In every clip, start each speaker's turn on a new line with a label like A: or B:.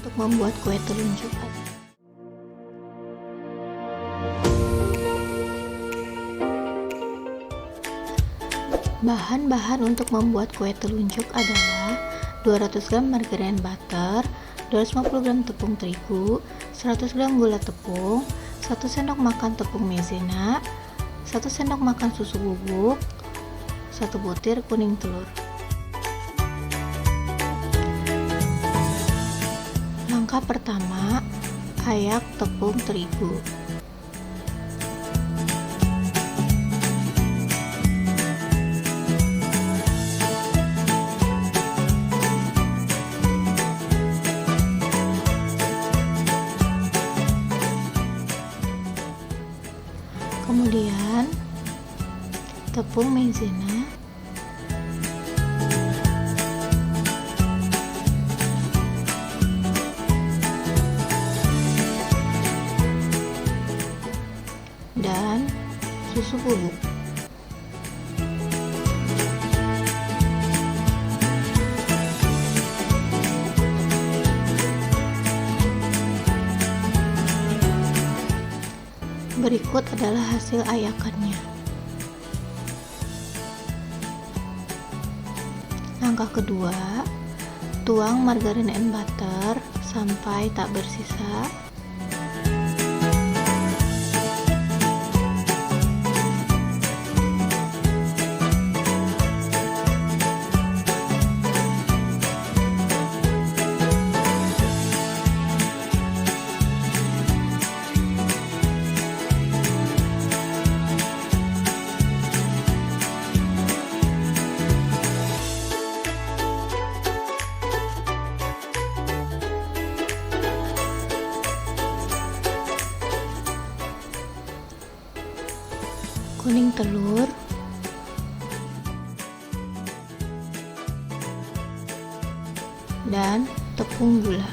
A: untuk membuat kue telunjuk. Bahan-bahan untuk membuat kue telunjuk adalah 200 gram margarin butter, 250 gram tepung terigu, 100 gram gula tepung, 1 sendok makan tepung maizena, 1 sendok makan susu bubuk, 1 butir kuning telur. Langkah pertama, ayak tepung terigu. Kemudian tepung maizena, dan susu bubuk. Berikut adalah hasil ayakannya. Langkah kedua, tuang margarin and butter sampai tak bersisa. Kuning telur, dan tepung gula.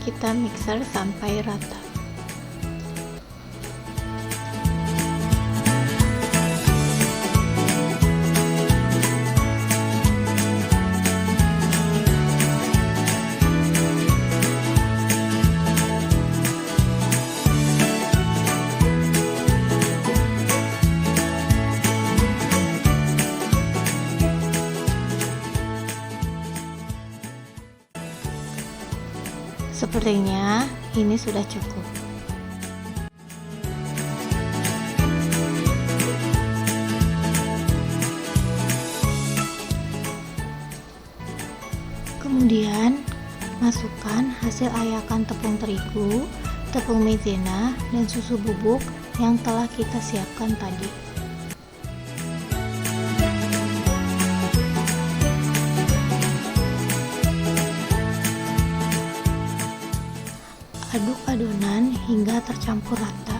A: Kita mixer sampai rata. Sepertinya ini sudah cukup. Kemudian masukkan hasil ayakan tepung terigu, tepung maizena, dan susu bubuk yang telah kita siapkan tadi. Aduk adonan hingga tercampur rata.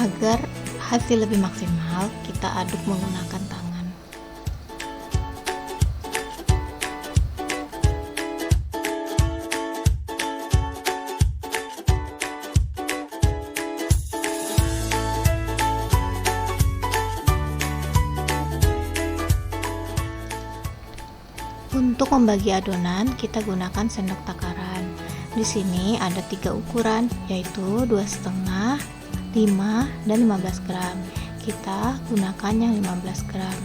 A: Agar hasil lebih maksimal, kita aduk menggunakan tangan. Untuk membagi adonan, kita gunakan sendok takaran. Di sini ada 3 ukuran, yaitu 2,5, 5, dan 15 gram. kita gunakan yang 15 gram.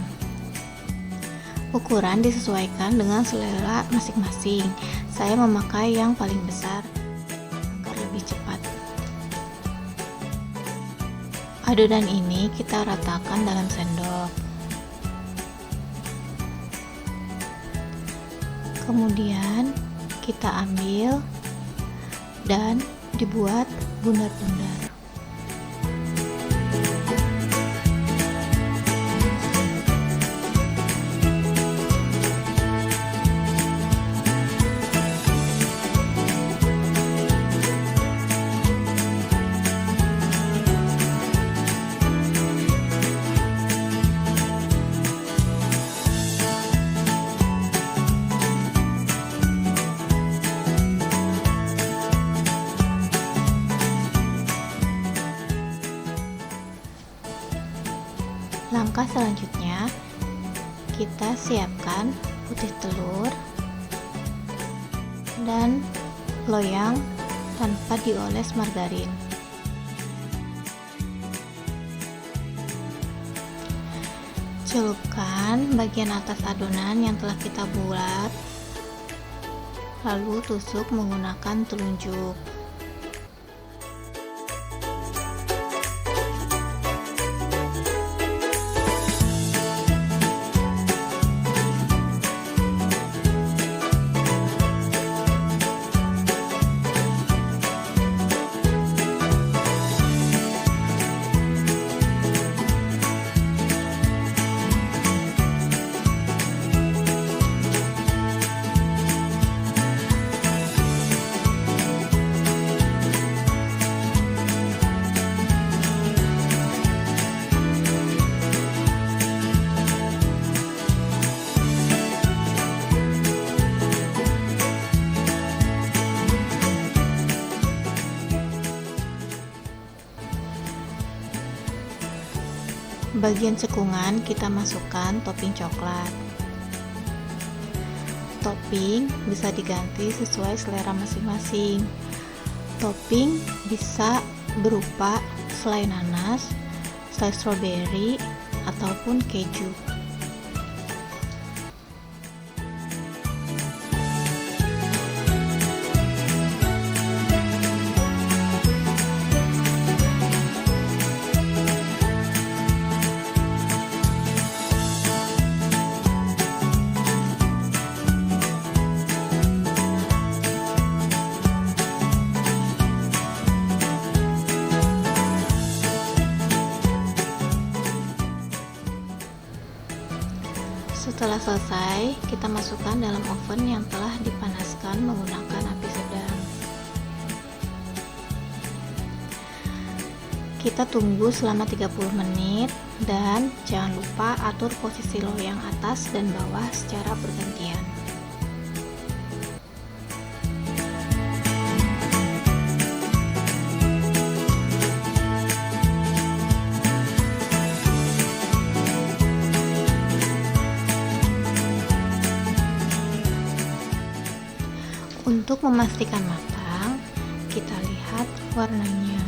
A: Ukuran disesuaikan dengan selera masing-masing. Saya memakai yang paling besar agar lebih cepat. Adonan ini kita ratakan dalam sendok. Kemudian kita ambil dan dibuat bundar-bundar. Langkah selanjutnya, kita siapkan putih telur dan loyang tanpa dioles margarin. Celupkan bagian atas adonan yang telah kita buat, lalu tusuk menggunakan telunjuk. Bagian cekungan kita masukkan topping coklat. Topping bisa diganti sesuai selera masing-masing. Topping bisa berupa selai nanas, selai stroberi, ataupun keju. Setelah selesai, kita masukkan dalam oven yang telah dipanaskan menggunakan api sedang. Kita tunggu selama 30 menit dan jangan lupa atur posisi loyang atas dan bawah secara bergantian. Untuk memastikan matang, kita lihat warnanya.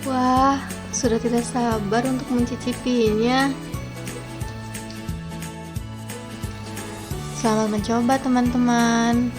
A: Wah, sudah tidak sabar untuk mencicipinya. Selamat mencoba teman-teman.